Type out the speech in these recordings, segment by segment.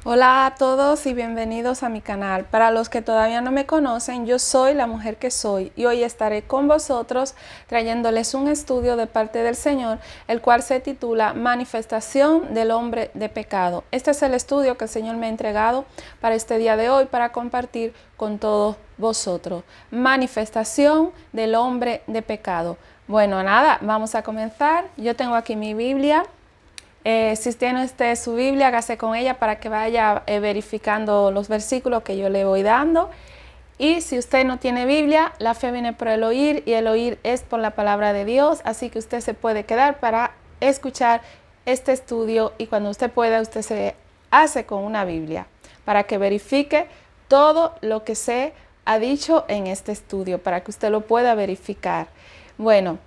Hola a todos y bienvenidos a mi canal. Para los que todavía no me conocen, yo soy la mujer que soy y hoy estaré con vosotros trayéndoles un estudio de parte del Señor, el cual se titula Manifestación del hombre de pecado. Este es el estudio que el Señor me ha entregado para este día de hoy para compartir con todos vosotros. Manifestación del hombre de pecado. Bueno, nada, vamos a comenzar. Yo tengo aquí mi Biblia. Si tiene usted su Biblia, hágase con ella para que vaya verificando los versículos que yo le voy dando. Y si usted no tiene Biblia, la fe viene por el oír y el oír es por la palabra de Dios. Así que usted se puede quedar para escuchar este estudio y cuando usted pueda, usted se hace con una Biblia para que verifique todo lo que se ha dicho en este estudio, para que usted lo pueda verificar. Bueno.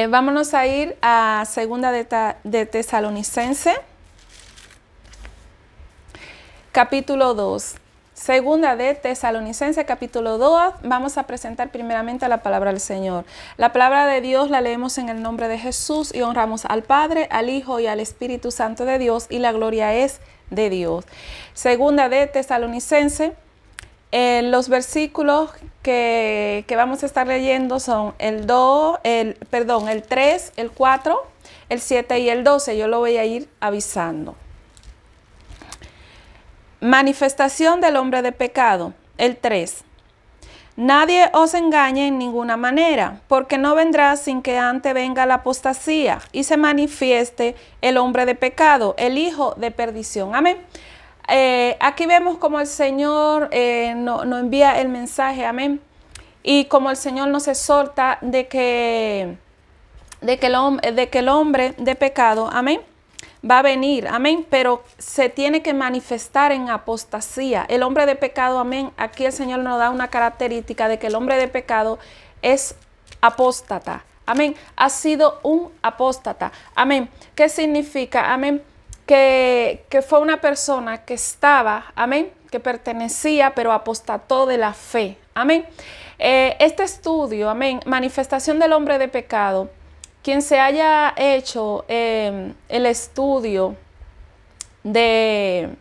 Vámonos a ir a Segunda de Tesalonicense, capítulo 2. Segunda de Tesalonicense, capítulo 2. Vamos a presentar primeramente la palabra del Señor. La palabra de Dios la leemos en el nombre de Jesús y honramos al Padre, al Hijo y al Espíritu Santo de Dios, y la gloria es de Dios. Segunda de Tesalonicense. Los versículos que vamos a estar leyendo son el 3, el 4, el 7 y el 12. Yo lo voy a ir avisando. Manifestación del hombre de pecado, el 3. Nadie os engañe en ninguna manera, porque no vendrá sin que antes venga la apostasía y se manifieste el hombre de pecado, el hijo de perdición. Amén. Aquí vemos como el Señor nos envía el mensaje, amén, y como el Señor nos exhorta de que el hombre de pecado, amén, va a venir, amén, pero se tiene que manifestar en apostasía. El hombre de pecado, amén, aquí el Señor nos da una característica de que el hombre de pecado es apóstata, amén, ha sido un apóstata, amén. ¿Qué significa, amén? Que fue una persona que estaba, amén, que pertenecía, pero apostató de la fe, amén. Este estudio, amén, manifestación del hombre de pecado, quien se haya hecho el estudio de,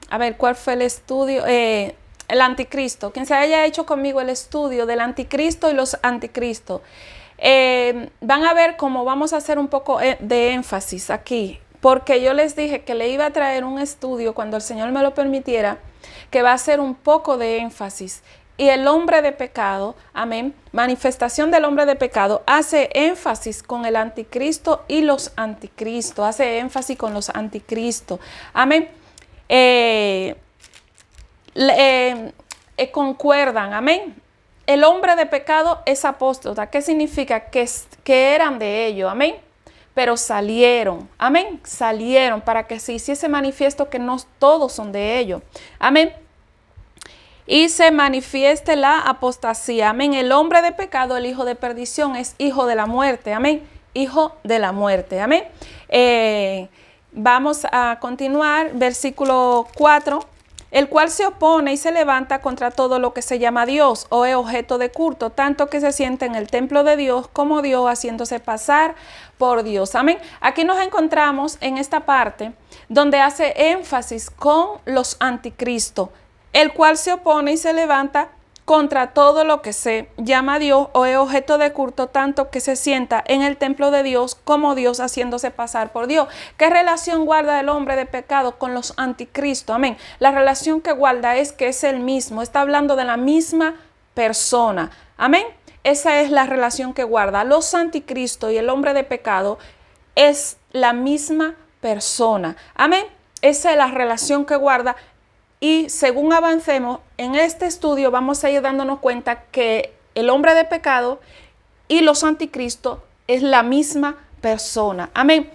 a ver, ¿cuál fue el estudio? El anticristo, quien se haya hecho conmigo el estudio del anticristo y los anticristos, van a ver cómo vamos a hacer un poco de énfasis aquí, porque yo les dije que le iba a traer un estudio cuando el Señor me lo permitiera, que va a hacer un poco de énfasis. Y el hombre de pecado, amén, manifestación del hombre de pecado, hace énfasis con el anticristo y los anticristos, hace énfasis con los anticristos, amén. Concuerdan, amén. El hombre de pecado es apóstata. ¿Qué significa? Que eran de ellos, amén. Pero salieron, amén. Salieron para que se hiciese manifiesto que no todos son de ellos, amén. Y se manifieste la apostasía, amén. El hombre de pecado, el hijo de perdición, es hijo de la muerte, amén. Hijo de la muerte, amén. Vamos a continuar, versículo 4. El cual se opone y se levanta contra todo lo que se llama Dios o es objeto de culto, tanto que se siente en el templo de Dios como Dios, haciéndose pasar por Dios. Amén. Aquí nos encontramos en esta parte donde hace énfasis con los anticristos, el cual se opone y se levanta contra todo lo que se llama Dios o es objeto de culto, tanto que se sienta en el templo de Dios como Dios, haciéndose pasar por Dios. ¿Qué relación guarda el hombre de pecado con los anticristos? Amén. La relación que guarda es que es el mismo, está hablando de la misma persona. Amén. Esa es la relación que guarda. Los anticristos y el hombre de pecado es la misma persona. Amén. Esa es la relación que guarda. Y según avancemos en este estudio, vamos a ir dándonos cuenta que el hombre de pecado y los anticristos es la misma persona. Amén.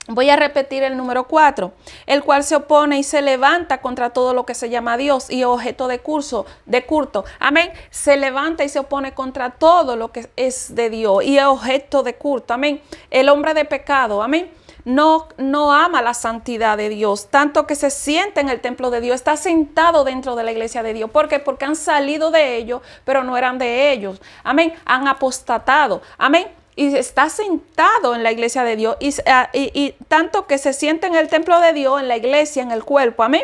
Voy a repetir el número 4, el cual se opone y se levanta contra todo lo que se llama Dios y objeto de culto. Amén. Se levanta y se opone contra todo lo que es de Dios y es objeto de culto. Amén. El hombre de pecado, amén, no ama la santidad de Dios, tanto que se siente en el templo de Dios, está sentado dentro de la iglesia de Dios. ¿Por qué? Porque han salido de ellos, pero no eran de ellos. Amén. Han apostatado. Amén. y está sentado en la iglesia de Dios y tanto que se siente en el templo de Dios, en la iglesia, en el cuerpo, amén,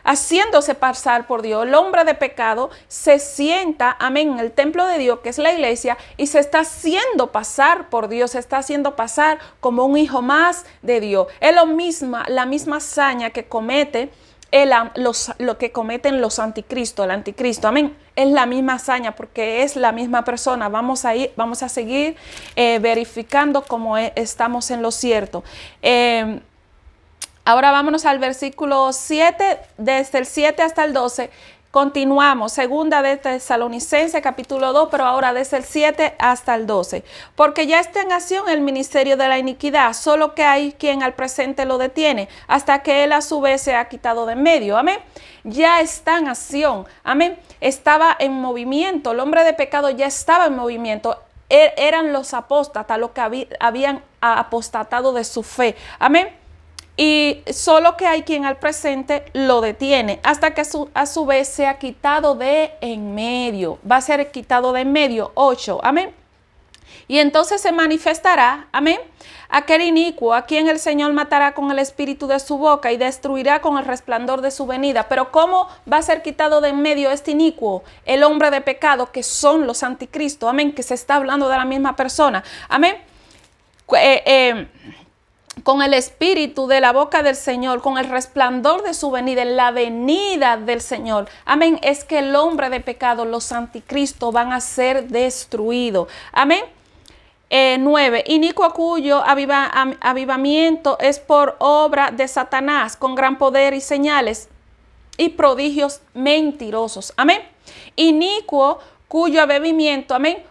haciéndose pasar por Dios. El hombre de pecado se sienta, amén, en el templo de Dios, que es la iglesia, y se está haciendo pasar por Dios, se está haciendo pasar como un hijo más de Dios. Es la misma hazaña que comete lo que cometen los anticristos, el anticristo, amén. Es la misma hazaña porque es la misma persona. Vamos a seguir verificando cómo estamos en lo cierto. Ahora vámonos al versículo 7, desde el 7 hasta el 12. Continuamos, segunda de Tesalonicenses, capítulo 2, pero ahora desde el 7 hasta el 12. Porque ya está en acción el ministerio de la iniquidad, solo que hay quien al presente lo detiene, hasta que él a su vez se ha quitado de en medio. Amén. Ya está en acción. Amén. Estaba en movimiento. El hombre de pecado ya estaba en movimiento. Eran los apóstatas los que habían apostatado de su fe. Amén. Y solo que hay quien al presente lo detiene hasta que a su vez sea quitado de en medio. Va a ser quitado de en medio. 8. Amén. Y entonces se manifestará, amén, aquel inicuo a quien el Señor matará con el espíritu de su boca y destruirá con el resplandor de su venida. Pero ¿cómo va a ser quitado de en medio este inicuo? El hombre de pecado, que son los anticristos, amén, que se está hablando de la misma persona, amén. Con el espíritu de la boca del Señor, con el resplandor de su venida, en la venida del Señor. Amén. Es que el hombre de pecado, los anticristos, van a ser destruidos. Amén. 9. Inicuo cuyo avivamiento es por obra de Satanás, con gran poder y señales y prodigios mentirosos. Amén. Inicuo cuyo avivamiento, amén,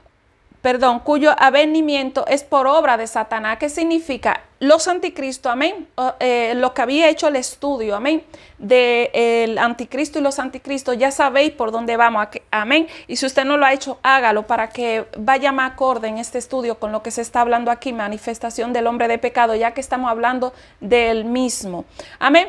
cuyo avenimiento es por obra de Satanás. ¿Qué significa? Los anticristos, amén, lo que había hecho el estudio, amén, del anticristo y los anticristos, ya sabéis por dónde vamos, amén. Y si usted no lo ha hecho, hágalo para que vaya más acorde en este estudio con lo que se está hablando aquí, manifestación del hombre de pecado, ya que estamos hablando del mismo, amén.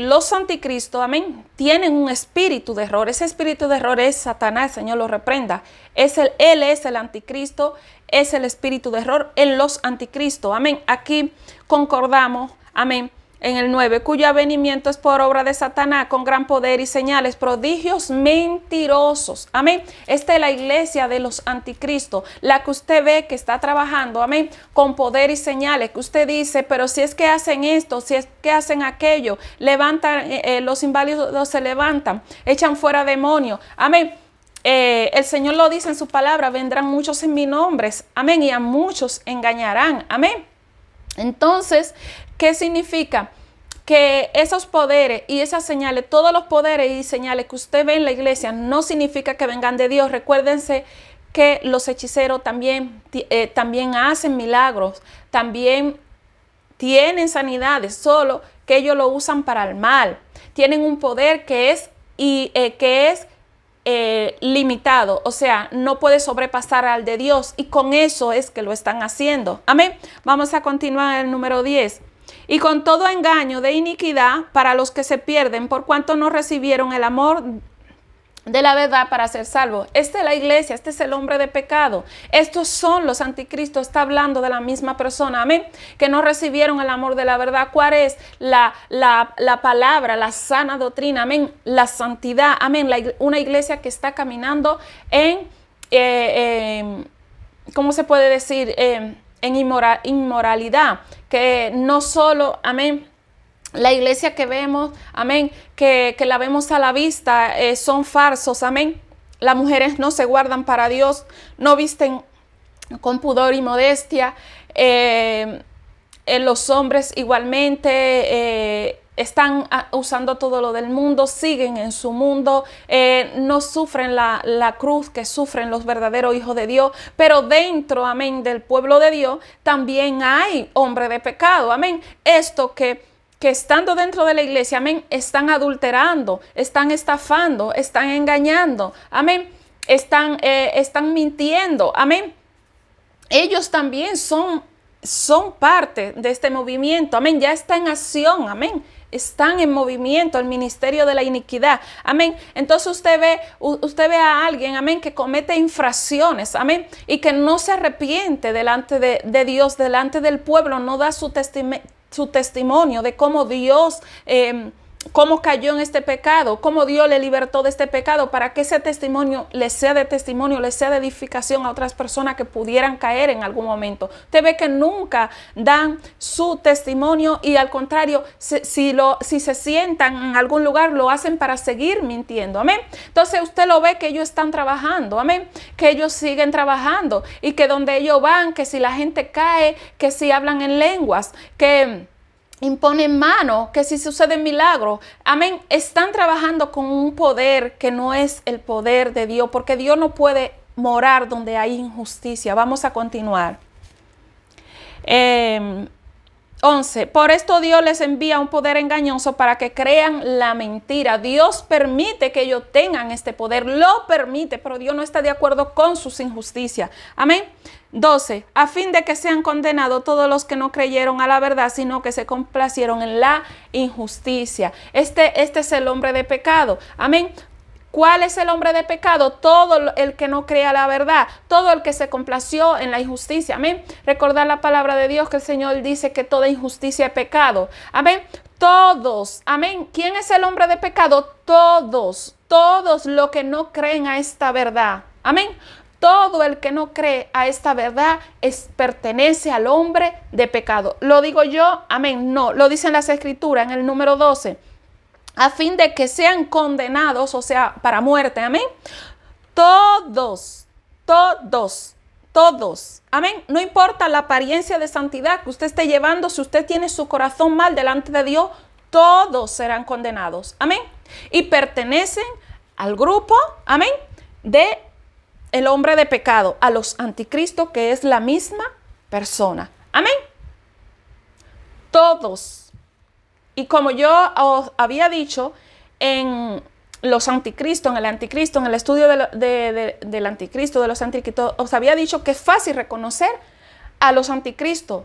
Los anticristos, amén, tienen un espíritu de error. Ese espíritu de error es Satanás, el Señor lo reprenda. Él es el anticristo, es el espíritu de error en los anticristos, amén. Aquí concordamos, amén, en el 9, cuyo avenimiento es por obra de Satanás, con gran poder y señales, prodigios mentirosos. Amén. Esta es la iglesia de los anticristos, la que usted ve que está trabajando, amén, con poder y señales, que usted dice, pero si es que hacen esto, si es que hacen aquello, levantan, los inválidos se levantan, echan fuera demonios. Amén. El Señor lo dice en su palabra, vendrán muchos en mi nombre, amén, y a muchos engañarán. Amén. Entonces, ¿qué significa? Que esos poderes y esas señales, todos los poderes y señales que usted ve en la iglesia, no significa que vengan de Dios. Recuérdense que los hechiceros también hacen milagros, también tienen sanidades, solo que ellos lo usan para el mal. Tienen un poder que es limitado, o sea, no puede sobrepasar al de Dios, y con eso es que lo están haciendo. Amén. Vamos a continuar en el número 10. Y con todo engaño de iniquidad para los que se pierden, por cuanto no recibieron el amor de la verdad para ser salvos. Esta es la iglesia, este es el hombre de pecado. Estos son los anticristos, está hablando de la misma persona, amén, que no recibieron el amor de la verdad. ¿Cuál es? La palabra, la sana doctrina, amén, la santidad, amén, una iglesia que está caminando en, ¿cómo se puede decir? En inmoralidad, que no solo, amén, la iglesia que vemos, amén, que la vemos a la vista, son falsos, amén. Las mujeres no se guardan para Dios, no visten con pudor y modestia. Los hombres igualmente están usando todo lo del mundo, siguen en su mundo, no sufren la cruz que sufren los verdaderos hijos de Dios, pero dentro, amén, del pueblo de Dios también hay hombre de pecado, amén. Esto que estando dentro de la iglesia, amén, están adulterando, están estafando, están engañando, amén, están mintiendo, amén. Ellos también son parte de este movimiento, amén, ya está en acción, amén. están en movimiento, el ministerio de la iniquidad. Amén. Entonces usted ve a alguien, amén, que comete infracciones, amén, y que no se arrepiente delante de Dios, delante del pueblo, no da su testimonio de cómo Dios cómo cayó en este pecado, cómo Dios le libertó de este pecado, para que ese testimonio le sea de edificación a otras personas que pudieran caer en algún momento. Usted ve que nunca dan su testimonio, y al contrario, si se sientan en algún lugar, lo hacen para seguir mintiendo. Amén. Entonces usted lo ve que ellos están trabajando, amén, que ellos siguen trabajando, y que donde ellos van, que si la gente cae, que si hablan en lenguas, que imponen mano, que si suceden milagros, amén, están trabajando con un poder que no es el poder de Dios, porque Dios no puede morar donde hay injusticia. Vamos a continuar. 11. Por esto Dios les envía un poder engañoso para que crean la mentira. Dios permite que ellos tengan este poder, lo permite, pero Dios no está de acuerdo con sus injusticias. Amén. 12. A fin de que sean condenados todos los que no creyeron a la verdad, sino que se complacieron en la injusticia. Este es el hombre de pecado. Amén. ¿Cuál es el hombre de pecado? Todo el que no crea la verdad, todo el que se complació en la injusticia. Amén. Recordar la palabra de Dios, que el Señor dice que toda injusticia es pecado. Amén. Todos. Amén. ¿Quién es el hombre de pecado? Todos los que no creen a esta verdad. Amén. Todo el que no cree a esta verdad pertenece al hombre de pecado. ¿Lo digo yo? Amén. No, lo dicen las Escrituras en el número 12. A fin de que sean condenados, o sea, para muerte. Amén. Todos. Amén. No importa la apariencia de santidad que usted esté llevando, si usted tiene su corazón mal delante de Dios, todos serán condenados. Amén. Y pertenecen al grupo, amén, de el hombre de pecado, a los anticristos, que es la misma persona. Amén. Todos. Y como yo os había dicho, en los anticristos, en el estudio del anticristo, de los anticristos, os había dicho que es fácil reconocer a los anticristos,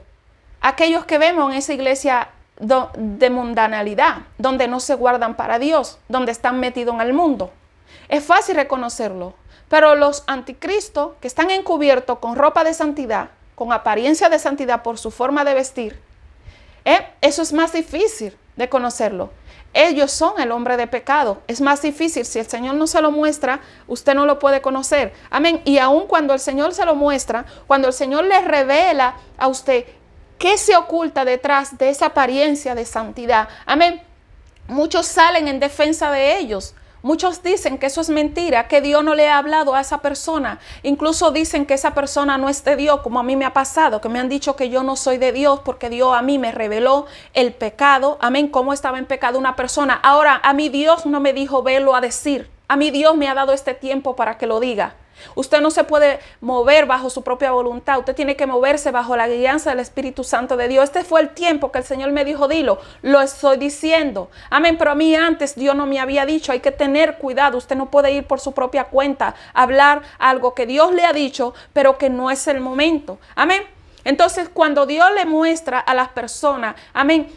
aquellos que vemos en esa iglesia de mundanalidad, donde no se guardan para Dios, donde están metidos en el mundo. Es fácil reconocerlo. Pero los anticristos que están encubiertos con ropa de santidad, con apariencia de santidad por su forma de vestir, eso es más difícil de conocerlo. Ellos son el hombre de pecado. Es más difícil. Si el Señor no se lo muestra, usted no lo puede conocer. Amén. Y aun cuando el Señor se lo muestra, cuando el Señor le revela a usted qué se oculta detrás de esa apariencia de santidad, amén, muchos salen en defensa de ellos. Muchos dicen que eso es mentira, que Dios no le ha hablado a esa persona. Incluso dicen que esa persona no es de Dios, como a mí me ha pasado, que me han dicho que yo no soy de Dios porque Dios a mí me reveló el pecado. Amén, cómo estaba en pecado una persona. Ahora, a mí Dios no me dijo velo a decir. A mí Dios me ha dado este tiempo para que lo diga. Usted no se puede mover bajo su propia voluntad. Usted tiene que moverse bajo la guianza del Espíritu Santo de Dios. Este fue el tiempo que el Señor me dijo, dilo. Lo estoy diciendo. Amén. Pero a mí antes Dios no me había dicho. Hay que tener cuidado. Usted no puede ir por su propia cuenta a hablar algo que Dios le ha dicho, pero que no es el momento. Amén. Entonces, cuando Dios le muestra a las personas, amén,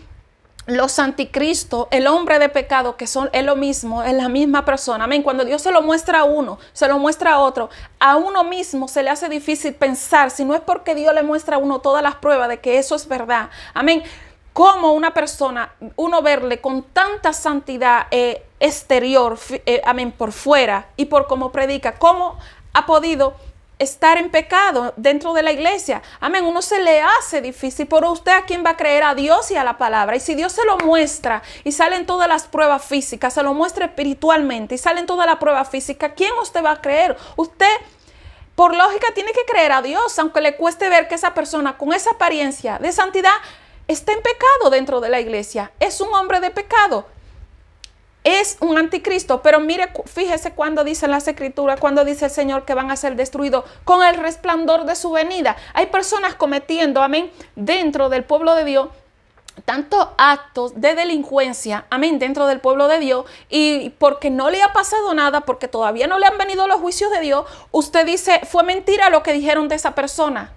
los anticristos, el hombre de pecado, que es lo mismo, es la misma persona. Amén. Cuando Dios se lo muestra a uno, se lo muestra a otro, a uno mismo se le hace difícil pensar, si no es porque Dios le muestra a uno todas las pruebas de que eso es verdad. Amén. Como una persona, uno verle con tanta santidad exterior, amén, por fuera, y por cómo predica, cómo ha podido estar en pecado dentro de la iglesia. Amén. Uno se le hace difícil, pero usted a quién va a creer, a Dios y a la palabra. Y si Dios se lo muestra y salen todas las pruebas físicas, se lo muestra espiritualmente y salen todas las pruebas físicas, ¿quién usted va a creer? Usted, por lógica, tiene que creer a Dios, aunque le cueste ver que esa persona con esa apariencia de santidad está en pecado dentro de la iglesia. Es un hombre de pecado. Es un anticristo, pero mire, fíjese cuando dice las Escrituras, cuando dice el Señor que van a ser destruidos con el resplandor de su venida. Hay personas cometiendo, amén, dentro del pueblo de Dios, tantos actos de delincuencia, amén, dentro del pueblo de Dios, y porque no le ha pasado nada, porque todavía no le han venido los juicios de Dios, usted dice, fue mentira lo que dijeron de esa persona.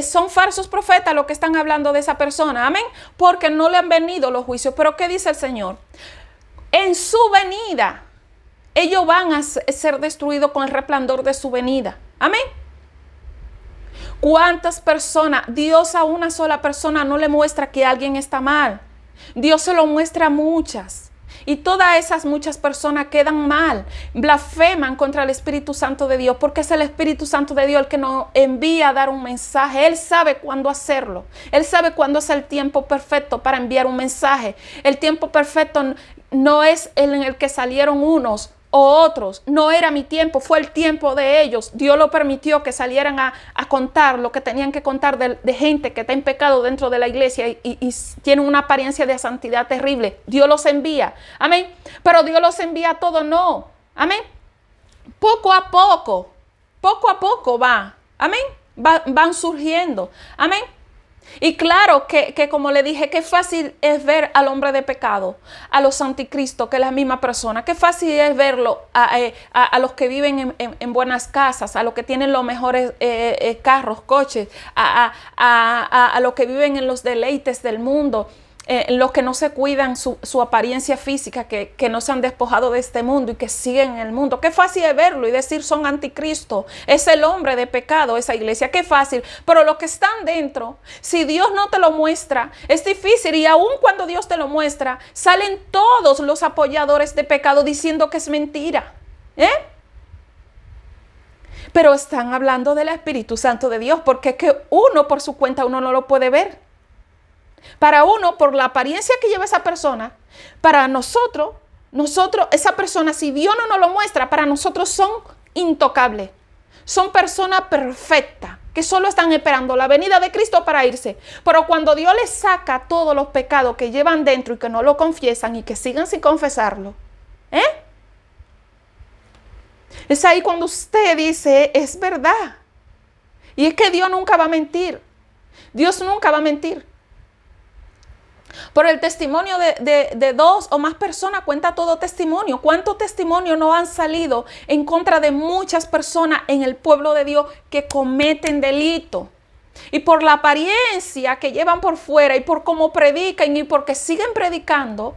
Son falsos profetas los que están hablando de esa persona. Amén. Porque no le han venido los juicios. Pero ¿qué dice el Señor? En su venida, ellos van a ser destruidos con el resplandor de su venida. Amén. ¿Cuántas personas? Dios a una sola persona no le muestra que alguien está mal. Dios se lo muestra a muchas. Y todas esas muchas personas quedan mal, blasfeman contra el Espíritu Santo de Dios, porque es el Espíritu Santo de Dios el que nos envía a dar un mensaje. Él sabe cuándo hacerlo. Él sabe cuándo es el tiempo perfecto para enviar un mensaje. El tiempo perfecto no es en el que salieron unos o otros. No era mi tiempo, fue el tiempo de ellos. Dios lo permitió que salieran a contar lo que tenían que contar de gente que está en pecado dentro de la iglesia y tienen una apariencia de santidad terrible. Dios los envía. Amén. Pero Dios los envía a todos, no. Amén. Poco a poco va. Amén. Van surgiendo. Amén. Y claro que como le dije, qué fácil es ver al hombre de pecado, a los anticristos, que es la misma persona. Qué fácil es verlo a los que viven en buenas casas, a los que tienen los mejores carros, coches, a los que viven en los deleites del mundo, los que no se cuidan su apariencia física, que no se han despojado de este mundo y que siguen en el mundo. Qué fácil es verlo y decir son anticristo. Es el hombre de pecado esa iglesia. Qué fácil. Pero los que están dentro, si Dios no te lo muestra, es difícil. Y aun cuando Dios te lo muestra, salen todos los apoyadores de pecado diciendo que es mentira. Pero están hablando del Espíritu Santo de Dios, porque es que uno por su cuenta uno no lo puede ver. Para uno, por la apariencia que lleva esa persona, para nosotros, esa persona, si Dios no nos lo muestra, para nosotros son intocables. Son personas perfectas, que solo están esperando la venida de Cristo para irse. Pero cuando Dios les saca todos los pecados que llevan dentro y que no lo confiesan y que sigan sin confesarlo, es ahí cuando usted dice, es verdad. Y es que Dios nunca va a mentir. Dios nunca va a mentir. Por el testimonio de dos o más personas cuenta todo testimonio. ¿Cuántos testimonios no han salido en contra de muchas personas en el pueblo de Dios que cometen delito? Y por la apariencia que llevan por fuera y por cómo predican y porque siguen predicando,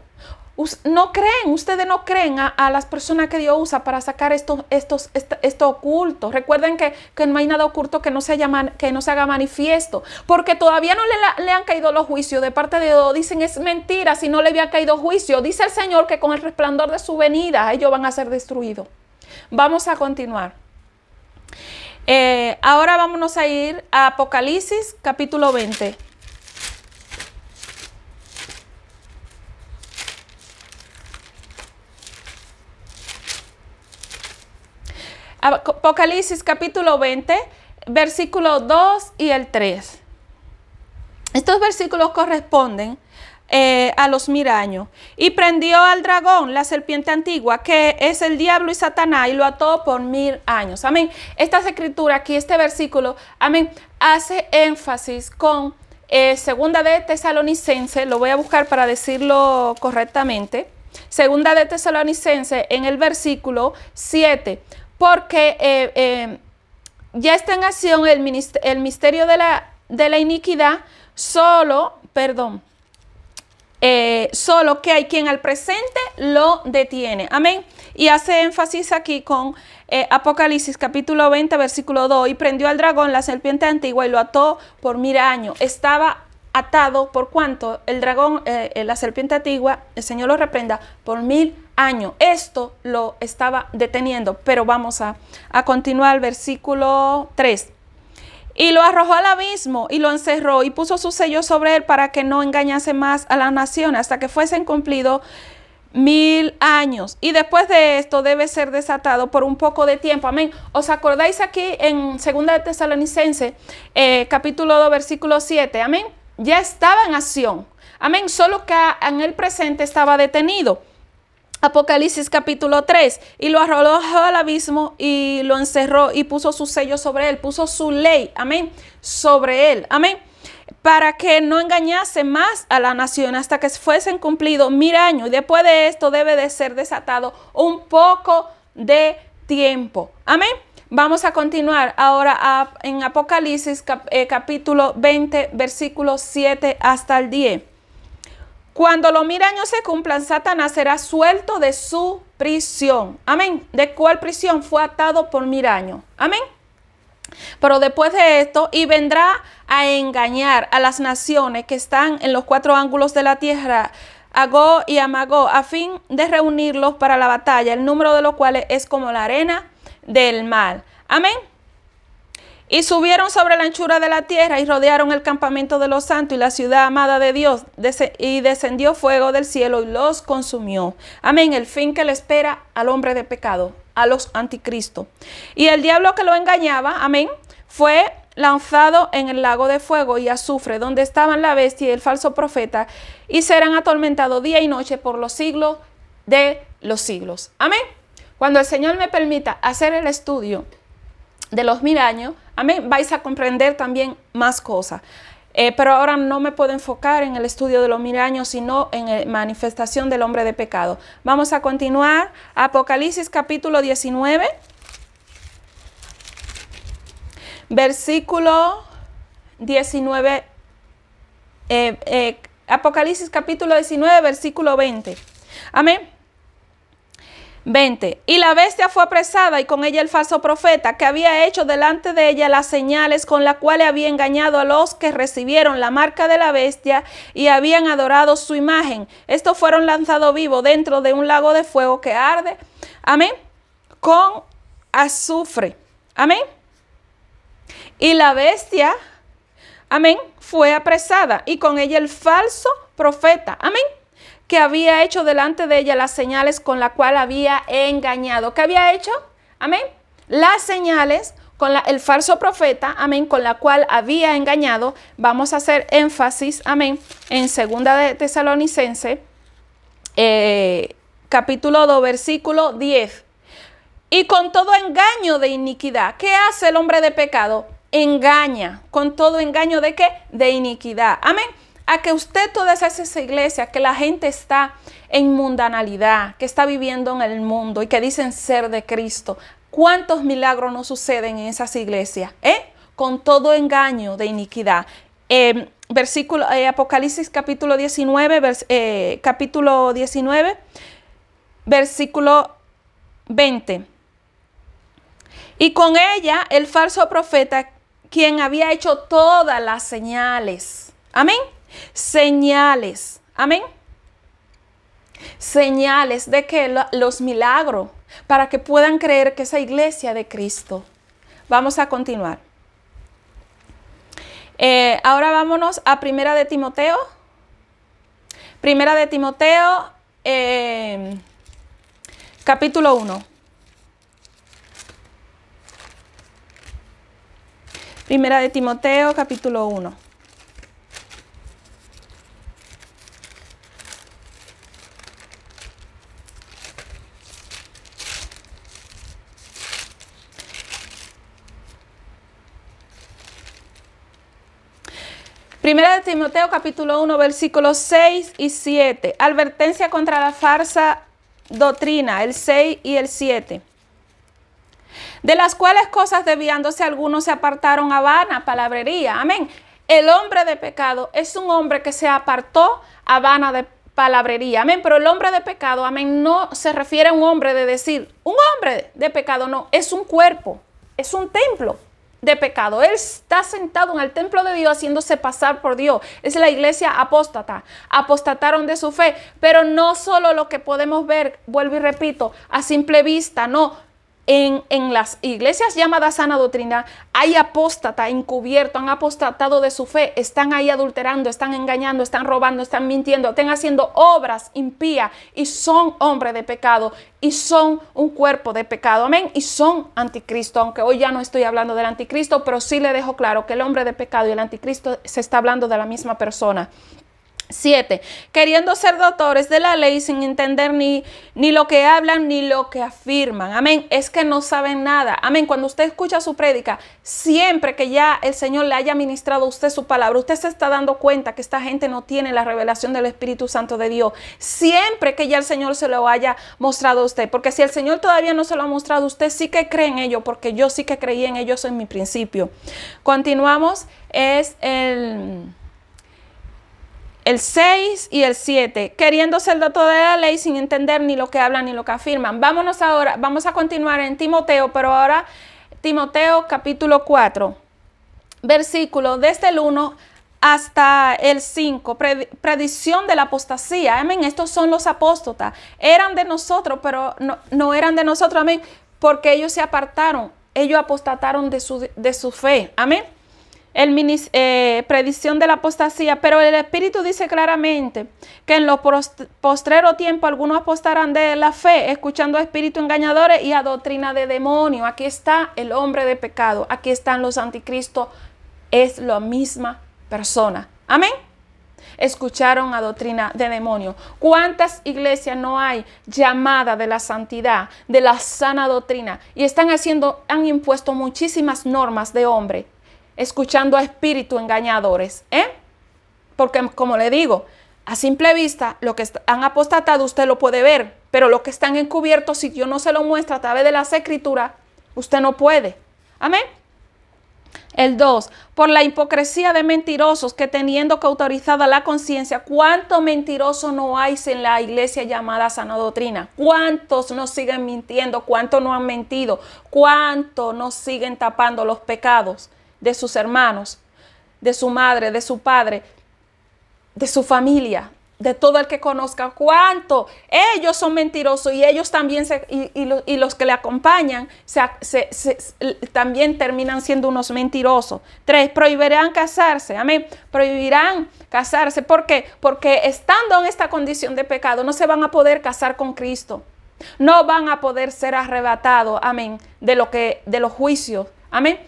ustedes no creen a las personas que Dios usa para sacar estos ocultos. Recuerden que no hay nada oculto que no se haga manifiesto, porque todavía no le han caído los juicios de parte de Dios. Dicen es mentira si no le había caído juicio. Dice el Señor que con el resplandor de su venida ellos van a ser destruidos. Vamos a continuar. Ahora vámonos a ir a Apocalipsis capítulo 20. Apocalipsis capítulo 20, versículos 2 y el 3. Estos versículos corresponden a los 1000 años. Y prendió al dragón, la serpiente antigua, que es el diablo y Satanás, y lo ató por 1000 años. Amén. Esta escritura aquí, este versículo, amén, hace énfasis con segunda de Tesalonicense. Lo voy a buscar para decirlo correctamente. Segunda de Tesalonicense en el versículo 7. Porque ya está en acción el misterio de la iniquidad, solo que hay quien al presente lo detiene. Amén. Y hace énfasis aquí con Apocalipsis capítulo 20, versículo 2. Y prendió al dragón, la serpiente antigua, y lo ató por 1000 años. Estaba atado por cuánto el dragón, la serpiente antigua, el Señor lo reprenda, por 1000 años. Esto lo estaba deteniendo, pero vamos a continuar. Versículo 3. Y lo arrojó al abismo y lo encerró y puso su sello sobre él para que no engañase más a las naciones hasta que fuesen cumplidos 1000 años. Y después de esto debe ser desatado por un poco de tiempo. Amén. ¿Os acordáis aquí en 2 de Tesalonicense, capítulo 2, versículo 7? Amén. Ya estaba en acción. Amén. Solo que en el presente estaba detenido. Apocalipsis capítulo 3. Y lo arrojó al abismo y lo encerró y puso su sello sobre él. Puso su ley. Amén. Sobre él. Amén. Para que no engañase más a la nación hasta que fuesen cumplidos 1000 años. Y después de esto debe de ser desatado un poco de tiempo. Amén. Vamos a continuar ahora en Apocalipsis capítulo 20, versículos 7 hasta el 10. Cuando los 1000 años se cumplan, Satanás será suelto de su prisión. Amén. ¿De cuál prisión? Fue atado por 1000 años. Amén. Pero después de esto, y vendrá a engañar a las naciones que están en los 4 ángulos de la tierra, a Gog y a Magog, a fin de reunirlos para la batalla, el número de los cuales es como la arena del mar. Amén. Y subieron sobre la anchura de la tierra y rodearon el campamento de los santos y la ciudad amada de Dios, y descendió fuego del cielo y los consumió. Amén. El fin que le espera al hombre de pecado, a los anticristos. Y el diablo que lo engañaba, amén, fue lanzado en el lago de fuego y azufre, donde estaban la bestia y el falso profeta, y serán atormentados día y noche por los siglos de los siglos. Amén. Cuando el Señor me permita hacer el estudio de los 1000 años, amén, vais a comprender también más cosas. Pero ahora no me puedo enfocar en el estudio de los 1000 años, sino en la manifestación del hombre de pecado. Vamos a continuar. Apocalipsis capítulo 19, versículo 19. Apocalipsis capítulo 19, versículo 20. Amén. 20. Y la bestia fue apresada y con ella el falso profeta, que había hecho delante de ella las señales con las cuales había engañado a los que recibieron la marca de la bestia y habían adorado su imagen. Estos fueron lanzados vivos dentro de un lago de fuego que arde, amén, con azufre. Amén. Y la bestia, amén, fue apresada y con ella el falso profeta, amén, que había hecho delante de ella las señales con la cual había engañado. ¿Qué había hecho? Amén. Las señales con el falso profeta, amén, con la cual había engañado. Vamos a hacer énfasis, amén, en 2 de Tesalonicenses, capítulo 2, versículo 10. Y con todo engaño de iniquidad. ¿Qué hace el hombre de pecado? Engaña. ¿Con todo engaño de qué? De iniquidad. Amén. A que usted, todas esas iglesias, que la gente está en mundanalidad, que está viviendo en el mundo y que dicen ser de Cristo. ¿Cuántos milagros no suceden en esas iglesias? Con todo engaño de iniquidad. Apocalipsis capítulo 19, versículo 20. Y con ella el falso profeta, quien había hecho todas las señales. Amén. Señales, amén. Señales de que los milagros, para que puedan creer que esa iglesia de Cristo. Vamos a continuar. Ahora vámonos a Primera de Timoteo. Primera de Timoteo, capítulo 1. Primera de Timoteo, capítulo 1. Primera de Timoteo capítulo 1 versículos 6 y 7. Advertencia contra la falsa doctrina, el 6 y el 7. De las cuales cosas desviándose algunos se apartaron a vana palabrería. Amén. El hombre de pecado es un hombre que se apartó a vana de palabrería. Amén. Pero el hombre de pecado, amén, no se refiere a un hombre de decir, un hombre de pecado, no, es un cuerpo, es un templo de pecado. Él está sentado en el templo de Dios haciéndose pasar por Dios. Es la iglesia apóstata. Apostataron de su fe. Pero no solo lo que podemos ver, vuelvo y repito, a simple vista, no. En las iglesias llamadas sana doctrina hay apóstata encubierto, han apostatado de su fe, están ahí adulterando, están engañando, están robando, están mintiendo, están haciendo obras impías y son hombres de pecado y son un cuerpo de pecado, amén, y son anticristo, aunque hoy ya no estoy hablando del anticristo, pero sí le dejo claro que el hombre de pecado y el anticristo se está hablando de la misma persona. 7. Queriendo ser doctores de la ley sin entender ni lo que hablan ni lo que afirman. Amén. Es que no saben nada. Amén. Cuando usted escucha su prédica, siempre que ya el Señor le haya ministrado a usted su palabra, usted se está dando cuenta que esta gente no tiene la revelación del Espíritu Santo de Dios. Siempre que ya el Señor se lo haya mostrado a usted. Porque si el Señor todavía no se lo ha mostrado, usted sí que cree en ello, porque yo sí que creí en ellos en mi principio. Continuamos. Es el 6 y el 7, queriendo ser doctor de la ley sin entender ni lo que hablan ni lo que afirman. Vámonos ahora, vamos a continuar en Timoteo, pero ahora Timoteo capítulo 4, versículo desde el 1 hasta el 5, predicción de la apostasía. Amén. Estos son los apóstatas. Eran de nosotros, pero no eran de nosotros. Amén. Porque ellos se apartaron, ellos apostataron de su fe. Amén. Predicción de la apostasía, pero el Espíritu dice claramente que en los postreros tiempos algunos apostarán de la fe, escuchando a espíritus engañadores y a doctrina de demonios. Aquí está el hombre de pecado, aquí están los anticristos, es la misma persona. Amén. Escucharon a doctrina de demonios. ¿Cuántas iglesias no hay llamadas de la santidad, de la sana doctrina? Y han impuesto muchísimas normas de hombre, escuchando a espíritus engañadores, porque como le digo, a simple vista, lo que han apostatado usted lo puede ver, pero lo que están encubiertos, si Dios no se lo muestra a través de las escrituras, usted no puede. Amén. El 2, por la hipocresía de mentirosos que teniendo cauterizada la conciencia. ¿Cuántos mentirosos no hay en la iglesia llamada sana doctrina? ¿Cuántos nos siguen mintiendo? ¿Cuántos no han mentido? ¿Cuántos nos siguen tapando los pecados de sus hermanos, de su madre, de su padre, de su familia, de todo el que conozca? ¿Cuánto? Ellos son mentirosos y ellos también, y los que le acompañan, también terminan siendo unos mentirosos. 3, prohibirán casarse. Amén. Prohibirán casarse. ¿Por qué? Porque estando en esta condición de pecado, no se van a poder casar con Cristo. No van a poder ser arrebatados. Amén. De los juicios. Amén.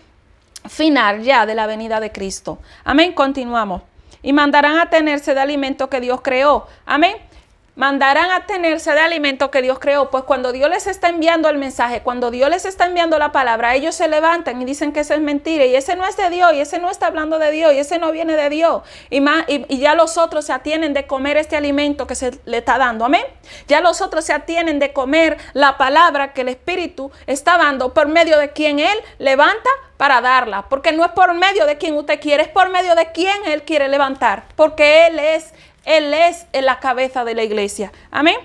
Final ya de la venida de Cristo. Amén. Continuamos. Y mandarán a tenerse de alimento que Dios creó. Amén. Mandarán a tenerse de alimento que Dios creó. Pues cuando Dios les está enviando el mensaje, cuando Dios les está enviando la palabra, ellos se levantan y dicen que eso es mentira. Y ese no es de Dios, y ese no está hablando de Dios, y ese no viene de Dios. Y ya los otros se atienen de comer este alimento que se le está dando. Amén. Ya los otros se atienen de comer la palabra que el Espíritu está dando, por medio de quien Él levanta para darla. Porque no es por medio de quien usted quiere, es por medio de quien Él quiere levantar. Porque Él es la cabeza de la iglesia. Amén.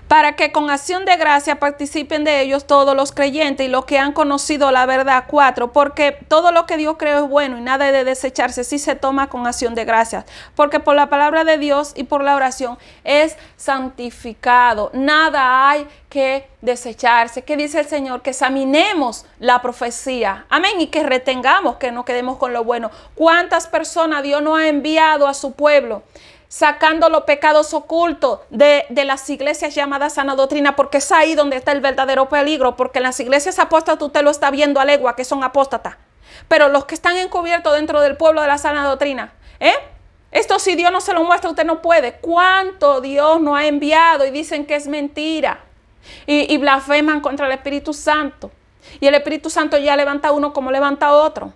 Para que con acción de gracia participen de ellos todos los creyentes y los que han conocido la verdad. 4, porque todo lo que Dios creó es bueno y nada de desecharse si se toma con acción de gracias. Porque por la palabra de Dios y por la oración es santificado. Nada hay que desecharse. ¿Qué dice el Señor? Que examinemos la profecía. Amén. Y que retengamos, que no quedemos con lo bueno. ¿Cuántas personas Dios nos ha enviado a su pueblo? Sacando los pecados ocultos de las iglesias llamadas sana doctrina, porque es ahí donde está el verdadero peligro, porque en las iglesias apóstatas usted lo está viendo a legua que son apóstatas, pero los que están encubiertos dentro del pueblo de la sana doctrina, esto si Dios no se lo muestra usted no puede. ¿Cuánto Dios nos ha enviado y dicen que es mentira y blasfeman contra el Espíritu Santo, y el Espíritu Santo ya levanta a uno como levanta a otro?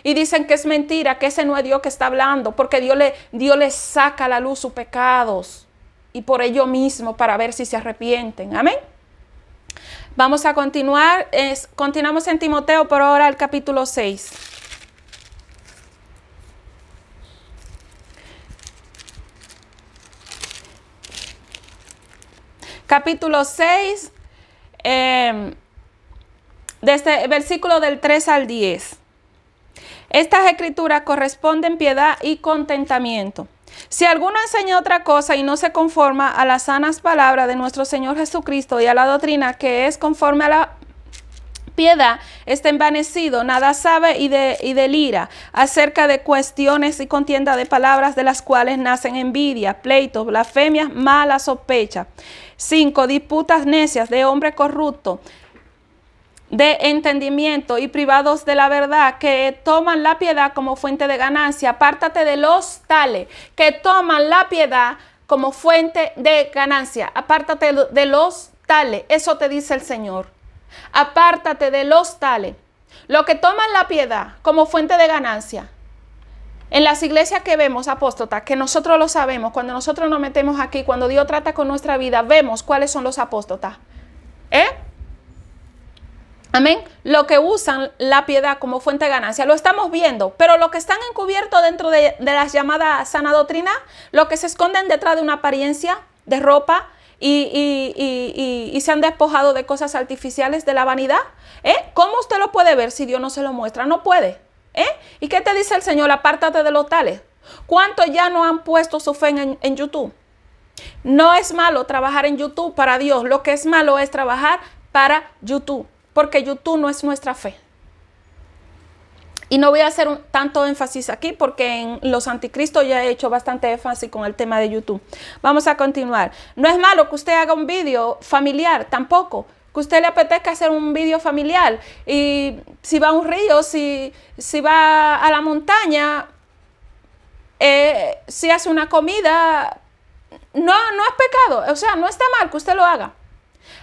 Y dicen que es mentira, que ese no es Dios que está hablando, porque Dios le saca a la luz sus pecados y por ello mismo para ver si se arrepienten. Amén. Vamos a continuar. Continuamos en Timoteo, pero ahora el capítulo 6. Capítulo 6, desde el versículo del 3 al 10. Estas escrituras corresponden piedad y contentamiento. Si alguno enseña otra cosa y no se conforma a las sanas palabras de nuestro Señor Jesucristo y a la doctrina que es conforme a la piedad, está envanecido, nada sabe y delira acerca de cuestiones y contienda de palabras, de las cuales nacen envidia, pleitos, blasfemias, malas sospechas. 5, disputas necias de hombre corrupto, de entendimiento y privados de la verdad, que toman la piedad como fuente de ganancia. Apártate de los tales que toman la piedad como fuente de ganancia. Apártate de los tales. Eso te dice el Señor. Apártate de los tales. Lo que toman la piedad como fuente de ganancia. En las iglesias que vemos, apóstatas, que nosotros lo sabemos, cuando nosotros nos metemos aquí, cuando Dios trata con nuestra vida, vemos cuáles son los apóstatas. Amén. Lo que usan la piedad como fuente de ganancia, lo estamos viendo, pero lo que están encubiertos dentro de las llamadas sana doctrina, lo que se esconden detrás de una apariencia de ropa y se han despojado de cosas artificiales de la vanidad, ¿cómo usted lo puede ver si Dios no se lo muestra? No puede. ¿Y qué te dice el Señor? Apártate de los tales. ¿Cuántos ya no han puesto su fe en YouTube? No es malo trabajar en YouTube para Dios. Lo que es malo es trabajar para YouTube, porque YouTube no es nuestra fe. Y no voy a hacer tanto énfasis aquí porque en los anticristos ya he hecho bastante énfasis con el tema de YouTube. Vamos a continuar. No es malo que usted haga un vídeo familiar, tampoco. Que usted le apetezca hacer un vídeo familiar. Y si va a un río, si va a la montaña, si hace una comida, no es pecado. O sea, no está mal que usted lo haga.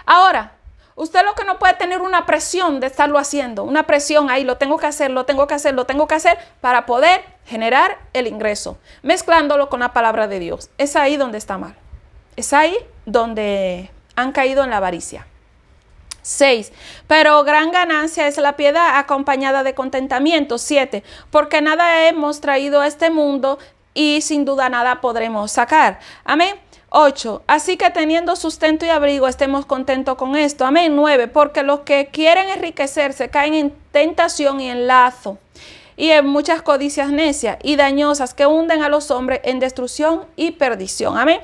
Ahora, usted lo que no puede tener una presión de estarlo haciendo, una presión ahí, lo tengo que hacer para poder generar el ingreso, mezclándolo con la palabra de Dios. Es ahí donde está mal. Es ahí donde han caído en la avaricia. 6. Pero gran ganancia es la piedad acompañada de contentamiento. 7. Porque nada hemos traído a este mundo y sin duda nada podremos sacar. Amén. 8. Así que teniendo sustento y abrigo estemos contentos con esto. Amén. 9. Porque los que quieren enriquecerse caen en tentación y en lazo y en muchas codicias necias y dañosas que hunden a los hombres en destrucción y perdición. Amén.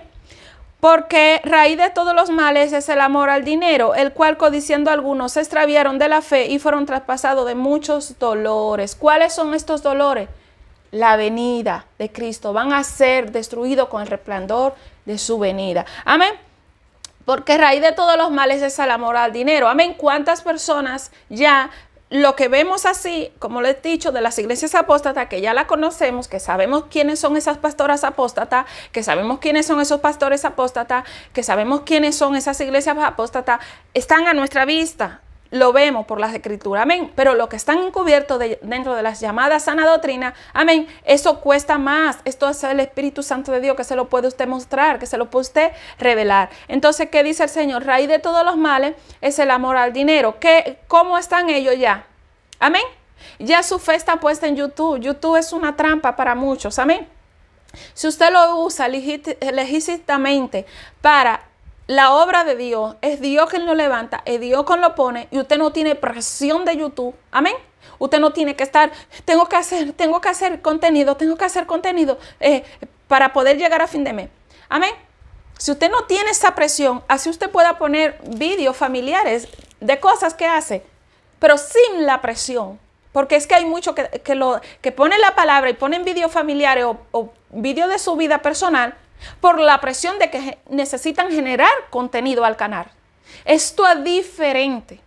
Porque raíz de todos los males es el amor al dinero, el cual codiciando algunos se extraviaron de la fe y fueron traspasados de muchos dolores. ¿Cuáles son estos dolores? La venida de Cristo. Van a ser destruidos con el resplandor de su venida. Amén. Porque raíz de todos los males es el amor al dinero. Amén. ¿Cuántas personas ya lo que vemos así, como les he dicho, de las iglesias apóstatas, que ya la conocemos, que sabemos quiénes son esas pastoras apóstatas, que sabemos quiénes son esos pastores apóstatas, que sabemos quiénes son esas iglesias apóstatas, están a nuestra vista, lo vemos por las escrituras, amén, pero lo que están encubiertos dentro de las llamadas sana doctrina, amén, eso cuesta más. Esto es el Espíritu Santo de Dios que se lo puede usted mostrar, que se lo puede usted revelar. Entonces, ¿qué dice el Señor? Raíz de todos los males es el amor al dinero. ¿Cómo están ellos ya? Amén. Ya su fe está puesta en YouTube. YouTube es una trampa para muchos, amén. Si usted lo usa legítimamente para la obra de Dios, es Dios quien lo levanta, es Dios quien lo pone y usted no tiene presión de YouTube. Amén. Usted no tiene que estar, tengo que hacer contenido para poder llegar a fin de mes. Amén. Si usted no tiene esa presión, así usted pueda poner vídeos familiares de cosas que hace, pero sin la presión. Porque es que hay muchos que ponen la palabra y ponen vídeos familiares o vídeos de su vida personal por la presión de que necesitan generar contenido al canal. Esto es diferente.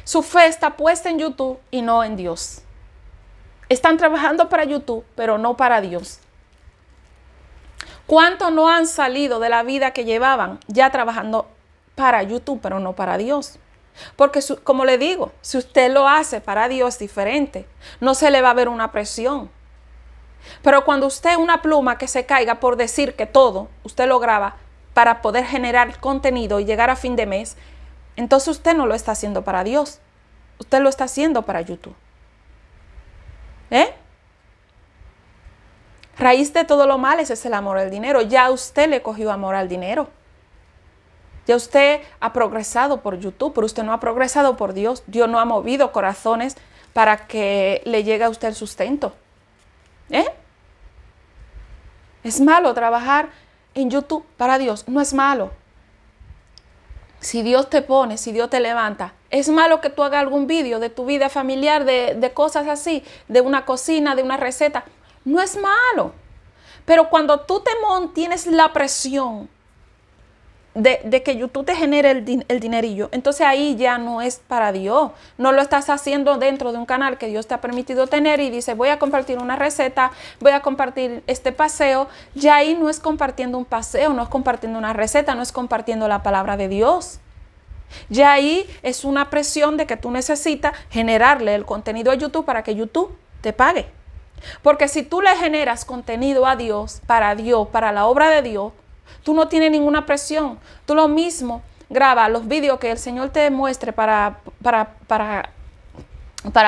Su fe está puesta en YouTube y no en Dios. Están trabajando para YouTube, pero no para Dios. ¿Cuántos no han salido de la vida que llevaban ya trabajando para YouTube, pero no para Dios? Porque, como le digo, si usted lo hace para Dios diferente, no se le va a ver una presión. Pero cuando usted una pluma que se caiga por decir que todo, usted lo graba para poder generar contenido y llegar a fin de mes, entonces usted no lo está haciendo para Dios. Usted lo está haciendo para YouTube. Raíz de todo lo mal es el amor al dinero. Ya usted le cogió amor al dinero. Ya usted ha progresado por YouTube, pero usted no ha progresado por Dios. Dios no ha movido corazones para que le llegue a usted el sustento. Es malo trabajar en YouTube para Dios. No es malo. Si Dios te pone, si Dios te levanta, es malo que tú hagas algún vídeo de tu vida familiar, de cosas así, de una cocina, de una receta. No es malo. Pero cuando tú tienes la presión de que YouTube te genere el dinerillo, entonces ahí ya no es para Dios. No lo estás haciendo dentro de un canal que Dios te ha permitido tener y dice, voy a compartir una receta, voy a compartir este paseo. Ya ahí no es compartiendo un paseo, no es compartiendo una receta, no es compartiendo la palabra de Dios. Ya ahí es una presión de que tú necesitas generarle el contenido a YouTube para que YouTube te pague. Porque si tú le generas contenido a Dios, para la obra de Dios, tú no tienes ninguna presión. Tú lo mismo graba los vídeos que el Señor te muestre para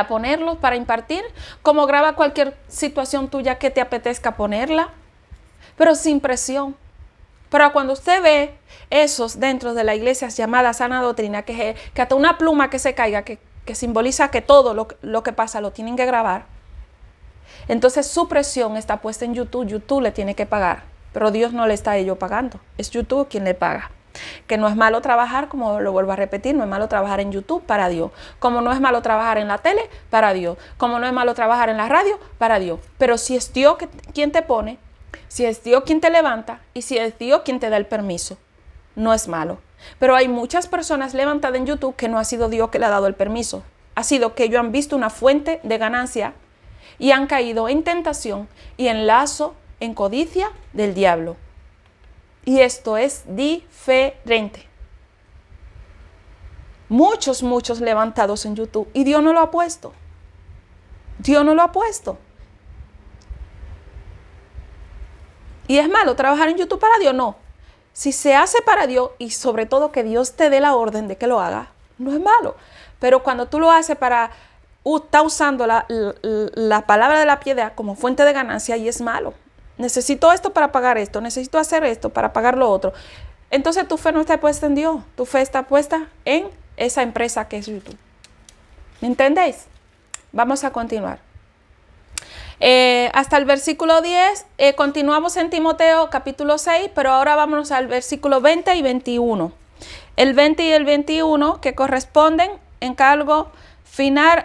ponerlos, para impartir, como graba cualquier situación tuya que te apetezca ponerla, pero sin presión. Pero cuando usted ve esos dentro de la iglesia llamada sana doctrina, que hasta una pluma que se caiga, que simboliza que todo lo que pasa lo tienen que grabar, entonces su presión está puesta en YouTube. YouTube le tiene que pagar, pero Dios no le está a ellos pagando, es YouTube quien le paga. Que no es malo trabajar, como lo vuelvo a repetir, no es malo trabajar en YouTube para Dios, como no es malo trabajar en la tele para Dios, como no es malo trabajar en la radio para Dios. Pero si es Dios quien te pone, si es Dios quien te levanta y si es Dios quien te da el permiso, no es malo. Pero hay muchas personas levantadas en YouTube que no ha sido Dios que le ha dado el permiso, ha sido que ellos han visto una fuente de ganancia y han caído en tentación y en lazo, en codicia del diablo. Y esto es diferente. Muchos levantados en YouTube y Dios no lo ha puesto. Dios no lo ha puesto. ¿Y es malo trabajar en YouTube para Dios? No. Si se hace para Dios y sobre todo que Dios te dé la orden de que lo haga, no es malo. Pero cuando tú lo haces para está usando la palabra de la piedad como fuente de ganancia y es malo. Necesito esto para pagar esto, necesito hacer esto para pagar lo otro. Entonces tu fe no está puesta en Dios, tu fe está puesta en esa empresa que es YouTube. ¿Me entendéis? Vamos a continuar. Hasta el versículo 10, continuamos en Timoteo capítulo 6, pero ahora vámonos al versículo 20 y 21. El 20 y el 21 que corresponden, encargo final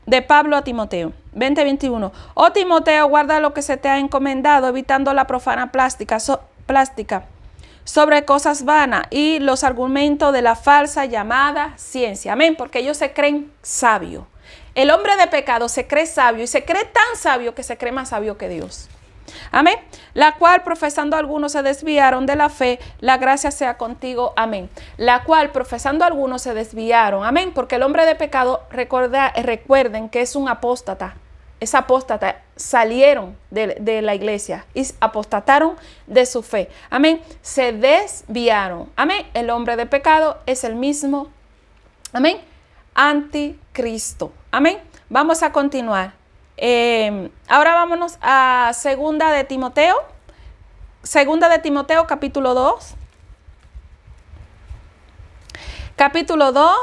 de Pablo a Timoteo. 20-21. Oh Timoteo, guarda lo que se te ha encomendado, evitando la profana plástica sobre cosas vanas y los argumentos de la falsa llamada ciencia. Amén, porque ellos se creen sabios. El hombre de pecado se cree sabio y se cree tan sabio que se cree más sabio que Dios. Amén. La cual profesando algunos se desviaron de la fe, la gracia sea contigo. Amén. La cual profesando algunos se desviaron. Amén. Porque el hombre de pecado, recuerden que es un apóstata. Es apóstata. Salieron de la iglesia y apostataron de su fe. Amén. Se desviaron. Amén. El hombre de pecado es el mismo. Amén. Anticristo. Amén. Vamos a continuar. Ahora vámonos a Segunda de Timoteo capítulo 2. Capítulo 2,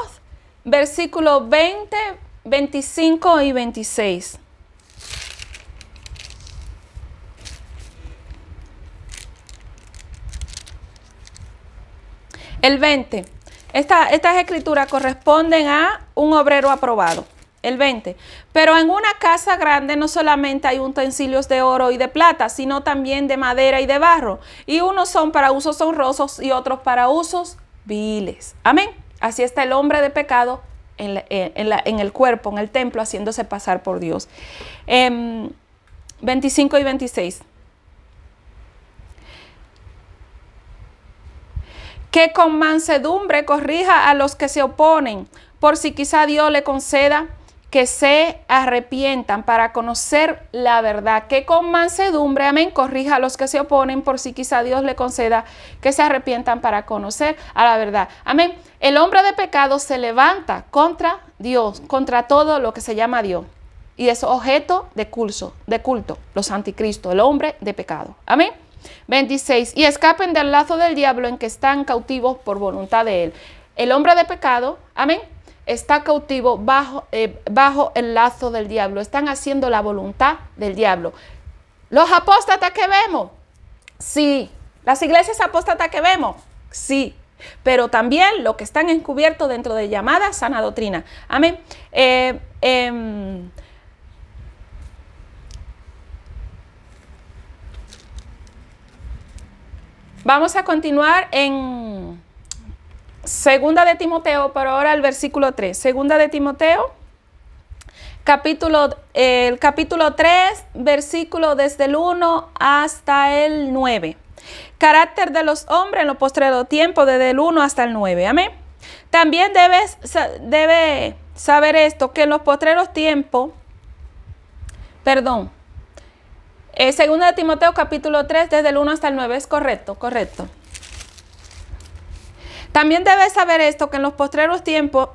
versículos 20, 25 y 26. El 20. Estas escrituras corresponden a un obrero aprobado. El 20. Pero en una casa grande no solamente hay utensilios de oro y de plata, sino también de madera y de barro. Y unos son para usos honrosos y otros para usos viles. Amén. Así está el hombre de pecado en el cuerpo, en el templo, haciéndose pasar por Dios. 25 y 26. Que con mansedumbre corrija a los que se oponen, por si quizá Dios le conceda que se arrepientan para conocer la verdad. Que con mansedumbre, amén, corrija a los que se oponen, por si quizá Dios le conceda que se arrepientan para conocer a la verdad. Amén. El hombre de pecado se levanta contra Dios, contra todo lo que se llama Dios. Y es objeto de culto, los anticristos, el hombre de pecado. Amén. 26. Y escapen del lazo del diablo en que están cautivos por voluntad de él. El hombre de pecado, amén, está cautivo bajo el lazo del diablo. Están haciendo la voluntad del diablo. Los apóstatas que vemos, sí. Las iglesias apóstatas que vemos, sí. Pero también los que están encubiertos dentro de llamada sana doctrina. Amén. Vamos a continuar en Segunda de Timoteo, pero ahora el versículo 3. Segunda de Timoteo, el capítulo 3, versículo desde el 1 hasta el 9. Carácter de los hombres en los postreros tiempos, desde el 1 hasta el 9. Amén. También debe saber esto, que en los postreros tiempos, Segunda de Timoteo capítulo 3, desde el 1 hasta el 9, es correcto. También debes saber esto, que en los postreros tiempos,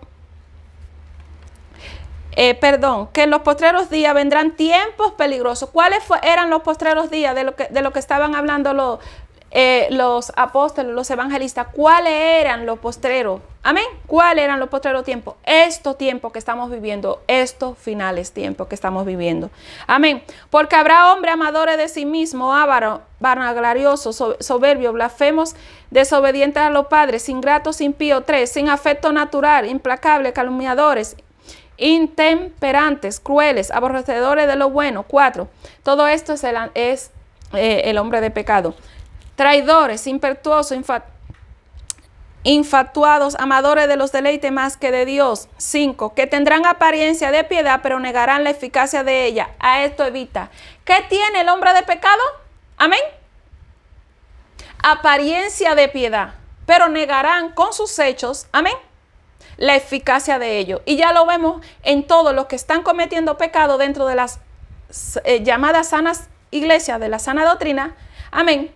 que en los postreros días vendrán tiempos peligrosos. ¿Cuáles eran los postreros días de lo que estaban hablando los apóstoles, los evangelistas? ¿Cuáles eran los postreros? Amén. ¿Cuáles eran los postreros tiempos? Estos tiempos que estamos viviendo, estos finales tiempos que estamos viviendo. Amén. Porque habrá hombres amadores de sí mismos, ávaros, vanagloriosos, soberbios, blasfemos, desobedientes a los padres, ingratos, impíos. 3, sin afecto natural, implacables, calumniadores, intemperantes, crueles, aborrecedores de lo bueno. 4, todo esto es el hombre de pecado. Traidores, impetuosos, infatuados, amadores de los deleites más que de Dios. 5, que tendrán apariencia de piedad, pero negarán la eficacia de ella. A esto evita. ¿Qué tiene el hombre de pecado? Amén. Apariencia de piedad, pero negarán con sus hechos, amén, la eficacia de ello. Y ya lo vemos en todos los que están cometiendo pecado dentro de las llamadas sanas iglesias de la sana doctrina, amén,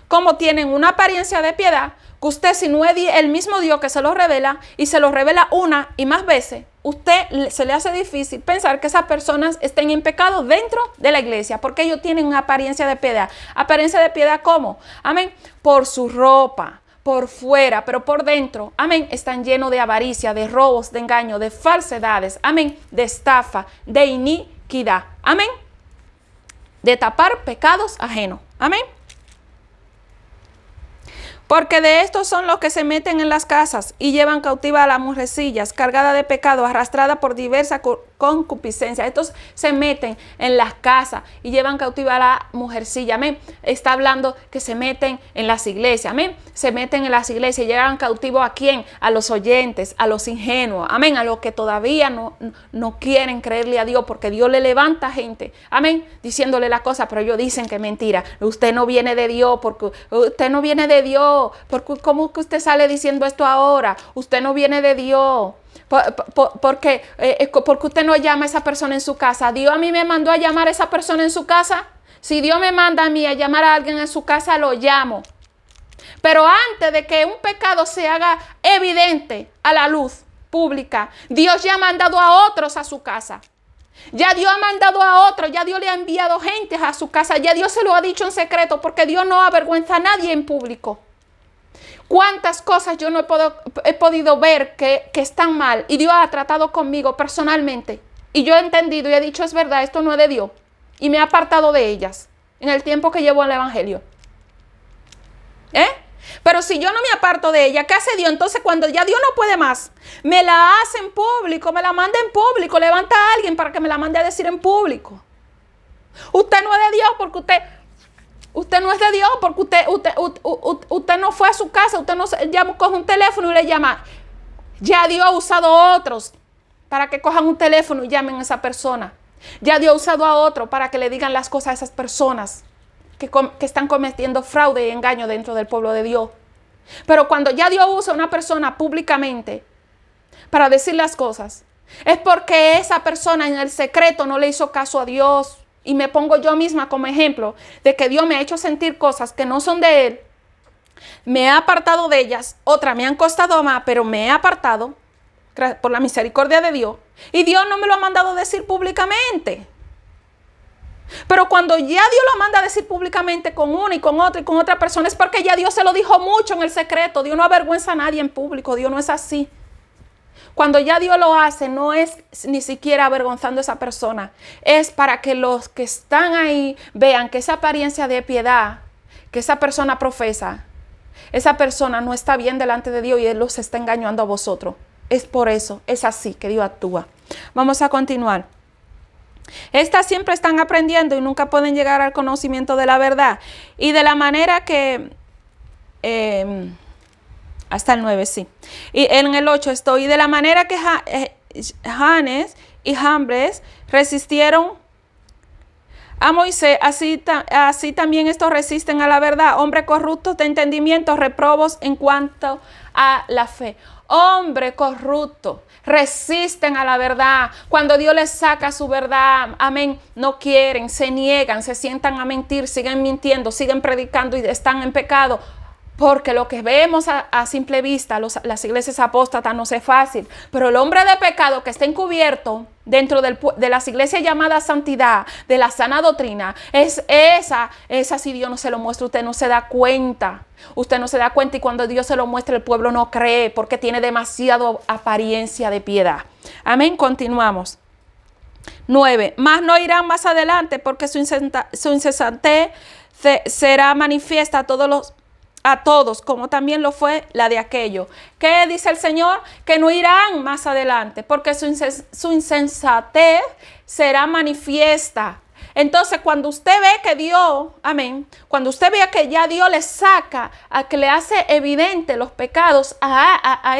como tienen una apariencia de piedad, que usted, si no es el mismo Dios que se lo revela, y se lo revela una y más veces, usted se le hace difícil pensar que esas personas estén en pecado dentro de la iglesia, porque ellos tienen una apariencia de piedad. ¿Apariencia de piedad cómo? Amén. Por su ropa, por fuera, pero por dentro, amén, están llenos de avaricia, de robos, de engaño, de falsedades, amén, de estafa, de iniquidad, amén, de tapar pecados ajenos, amén. Porque de estos son los que se meten en las casas y llevan cautiva a las mujercillas, cargada de pecado, arrastrada por diversa concupiscencia. Estos se meten en las casas y llevan cautiva a la mujercilla, amén. Está hablando que se meten en las iglesias, amén. Se meten en las iglesias y llevan cautivo ¿a quién? A los oyentes, a los ingenuos, amén. A los que todavía no quieren creerle a Dios, porque Dios le levanta gente, amén, diciéndole las cosas, pero ellos dicen que es mentira. Usted no viene de Dios, porque usted no viene de Dios. ¿Cómo que usted sale diciendo esto ahora? Usted no viene de Dios. Porque usted no llama a esa persona en su casa. Dios a mí me mandó a llamar a esa persona en su casa. Si Dios me manda a mí a llamar a alguien en su casa, lo llamo. Pero antes de que un pecado se haga evidente a la luz pública, Dios ya ha mandado a otros a su casa. Ya Dios ha mandado a otros, ya Dios le ha enviado gente a su casa, ya Dios se lo ha dicho en secreto, porque Dios no avergüenza a nadie en público. ¿Cuántas cosas yo no he podido ver que están mal? Y Dios ha tratado conmigo personalmente. Y yo he entendido y he dicho, es verdad, esto no es de Dios. Y me he apartado de ellas en el tiempo que llevo en el evangelio. Pero si yo no me aparto de ella, ¿qué hace Dios? Entonces cuando ya Dios no puede más, me la hace en público, me la manda en público, levanta a alguien para que me la mande a decir en público. Usted no es de Dios porque usted no es de Dios, porque usted no fue a su casa, usted no coge un teléfono y le llama. Ya Dios ha usado a otros para que cojan un teléfono y llamen a esa persona. Ya Dios ha usado a otros para que le digan las cosas a esas personas que están cometiendo fraude y engaño dentro del pueblo de Dios. Pero cuando ya Dios usa a una persona públicamente para decir las cosas, es porque esa persona en el secreto no le hizo caso a Dios. Y me pongo yo misma como ejemplo de que Dios me ha hecho sentir cosas que no son de Él. Me he apartado de ellas. Otras me han costado más, pero me he apartado por la misericordia de Dios. Y Dios no me lo ha mandado a decir públicamente. Pero cuando ya Dios lo manda a decir públicamente con una y con otra persona, es porque ya Dios se lo dijo mucho en el secreto. Dios no avergüenza a nadie en público. Dios no es así. Cuando ya Dios lo hace, no es ni siquiera avergonzando a esa persona. Es para que los que están ahí vean que esa apariencia de piedad que esa persona profesa, esa persona no está bien delante de Dios y Él los está engañando a vosotros. Es por eso, es así que Dios actúa. Vamos a continuar. Estas siempre están aprendiendo y nunca pueden llegar al conocimiento de la verdad. Y de la manera que hasta el 9, sí. Y en el 8 estoy. Y de la manera que Janes y Jambres resistieron a Moisés, así también estos resisten a la verdad. Hombres corruptos de entendimiento, reprobos en cuanto a la fe. Hombres corruptos resisten a la verdad. Cuando Dios les saca su verdad, amén, no quieren, se niegan, se sientan a mentir, siguen mintiendo, siguen predicando y están en pecado. Porque lo que vemos a simple vista, las iglesias apóstatas, no es fácil. Pero el hombre de pecado que está encubierto dentro de las iglesias llamadas santidad, de la sana doctrina, es esa si Dios no se lo muestra, usted no se da cuenta. Usted no se da cuenta y cuando Dios se lo muestra el pueblo no cree porque tiene demasiado apariencia de piedad. Amén, continuamos. 9. Mas no irán más adelante porque su insensatez será manifiesta a todos, como también lo fue la de aquello. ¿Qué dice el Señor? Que no irán más adelante, porque su insensatez será manifiesta. Entonces, cuando usted ve que Dios, amén, cuando usted ve que ya Dios le saca, a que le hace evidente los pecados a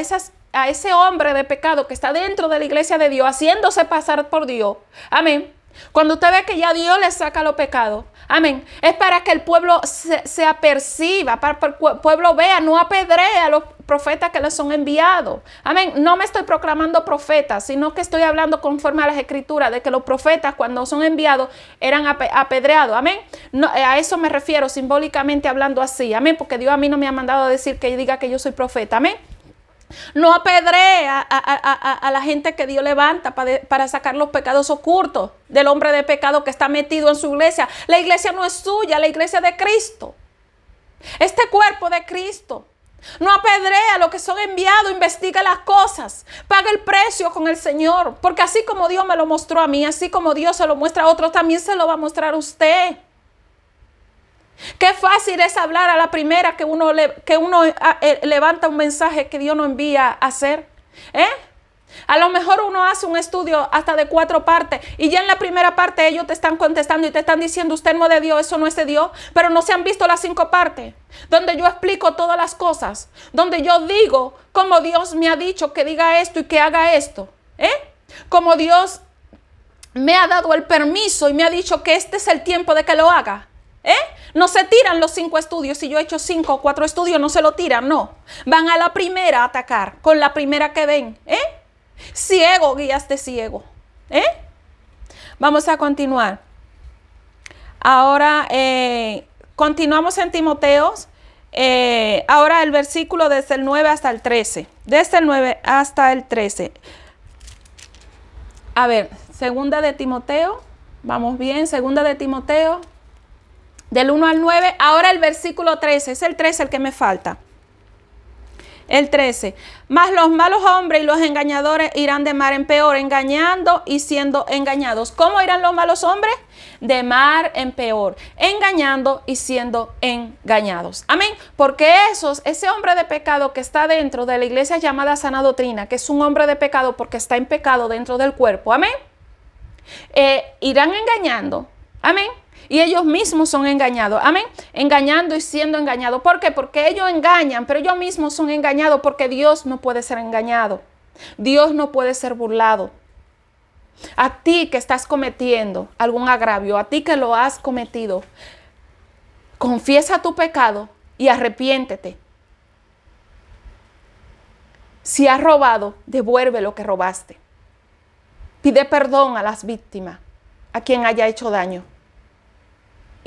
ese hombre de pecado que está dentro de la iglesia de Dios, haciéndose pasar por Dios, amén. Cuando usted ve que ya Dios le saca los pecados, amén, es para que el pueblo se aperciba, para que el pueblo vea, no apedree a los profetas que les son enviados. Amén, no me estoy proclamando profetas, sino que estoy hablando conforme a las escrituras, de que los profetas cuando son enviados eran apedreados. Amén, no, a eso me refiero simbólicamente hablando así. Amén, porque Dios a mí no me ha mandado a decir que diga que yo soy profeta. Amén. No apedree a la gente que Dios levanta para sacar los pecados ocultos del hombre de pecado que está metido en su iglesia. La iglesia no es suya, la iglesia es de Cristo. Este cuerpo de Cristo. No apedree a los que son enviados, investiga las cosas, paga el precio con el Señor. Porque así como Dios me lo mostró a mí, así como Dios se lo muestra a otros, también se lo va a mostrar a usted. Qué fácil es hablar a la primera que uno levanta un mensaje que Dios nos envía a hacer. A lo mejor uno hace un estudio hasta de 4 partes y ya en la primera parte ellos te están contestando y te están diciendo usted no es de Dios, eso no es de Dios, pero no se han visto las 5 partes donde yo explico todas las cosas, donde yo digo cómo Dios me ha dicho que diga esto y que haga esto, como Dios me ha dado el permiso y me ha dicho que este es el tiempo de que lo haga. No se tiran los 5 estudios. Si yo he hecho 5 o 4 estudios, no se lo tiran, no. Van a la primera a atacar, con la primera que ven. Ciego, guías de ciego. Vamos a continuar. Ahora, continuamos en Timoteos. Ahora el versículo desde el 9 hasta el 13. Desde el 9 hasta el 13. A ver, segunda de Timoteo. Vamos bien, segunda de Timoteo. Del 1 al 9, ahora el versículo 13, es el 13 el que me falta. El 13, mas los malos hombres y los engañadores irán de mar en peor, engañando y siendo engañados. ¿Cómo irán los malos hombres? De mar en peor, engañando y siendo engañados. Amén, porque ese hombre de pecado que está dentro de la iglesia llamada sana doctrina, que es un hombre de pecado porque está en pecado dentro del cuerpo, amén, irán engañando, amén. Y ellos mismos son engañados, amén, engañando y siendo engañados. ¿Por qué? Porque ellos engañan, pero ellos mismos son engañados porque Dios no puede ser engañado. Dios no puede ser burlado. A ti que estás cometiendo algún agravio, a ti que lo has cometido, confiesa tu pecado y arrepiéntete. Si has robado, devuelve lo que robaste. Pide perdón a las víctimas, a quien haya hecho daño.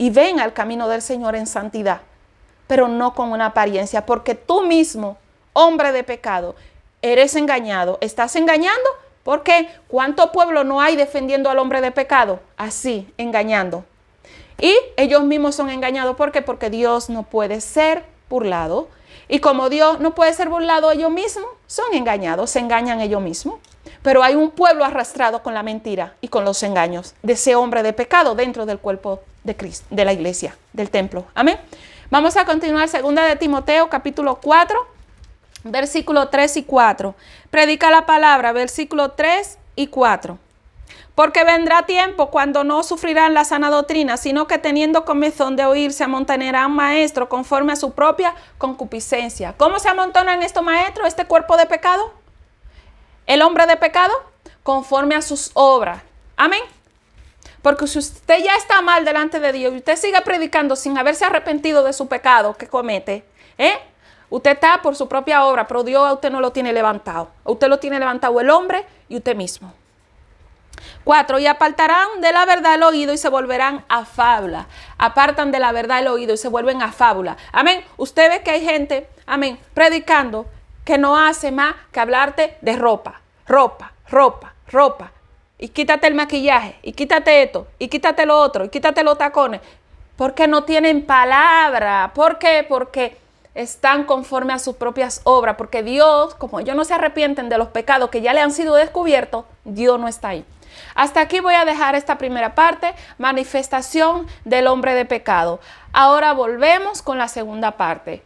Y ven al camino del Señor en santidad, pero no con una apariencia, porque tú mismo, hombre de pecado, eres engañado. ¿Estás engañando? Porque ¿cuánto pueblo no hay defendiendo al hombre de pecado? Así, engañando. Y ellos mismos son engañados. ¿Por qué? Porque Dios no puede ser burlado. Y como Dios no puede ser burlado, ellos mismos son engañados, se engañan ellos mismos. Pero hay un pueblo arrastrado con la mentira y con los engaños de ese hombre de pecado dentro del cuerpo de Cristo, de la iglesia, del templo. Amén. Vamos a continuar, segunda de Timoteo, capítulo 4, versículo 3 y 4. Predica la palabra, versículo 3 y 4. Porque vendrá tiempo cuando no sufrirán la sana doctrina, sino que teniendo comezón de oír, se amontonarán maestros conforme a su propia concupiscencia. ¿Cómo se amontonan estos maestros, este cuerpo de pecado? El hombre de pecado, conforme a sus obras. Amén. Porque si usted ya está mal delante de Dios y usted sigue predicando sin haberse arrepentido de su pecado que comete, usted está por su propia obra, pero Dios a usted no lo tiene levantado. A usted lo tiene levantado el hombre y usted mismo. 4. Y apartarán de la verdad el oído y se volverán a fábula. Apartan de la verdad el oído y se vuelven a fábula. Amén. Usted ve que hay gente, amén, predicando que no hace más que hablarte de ropa, ropa, ropa, ropa. Y quítate el maquillaje, y quítate esto, y quítate lo otro, y quítate los tacones. Porque no tienen palabra. ¿Por qué? Porque están conforme a sus propias obras. Porque Dios, como ellos no se arrepienten de los pecados que ya le han sido descubiertos, Dios no está ahí. Hasta aquí voy a dejar esta primera parte, manifestación del hombre de pecado. Ahora volvemos con la segunda parte.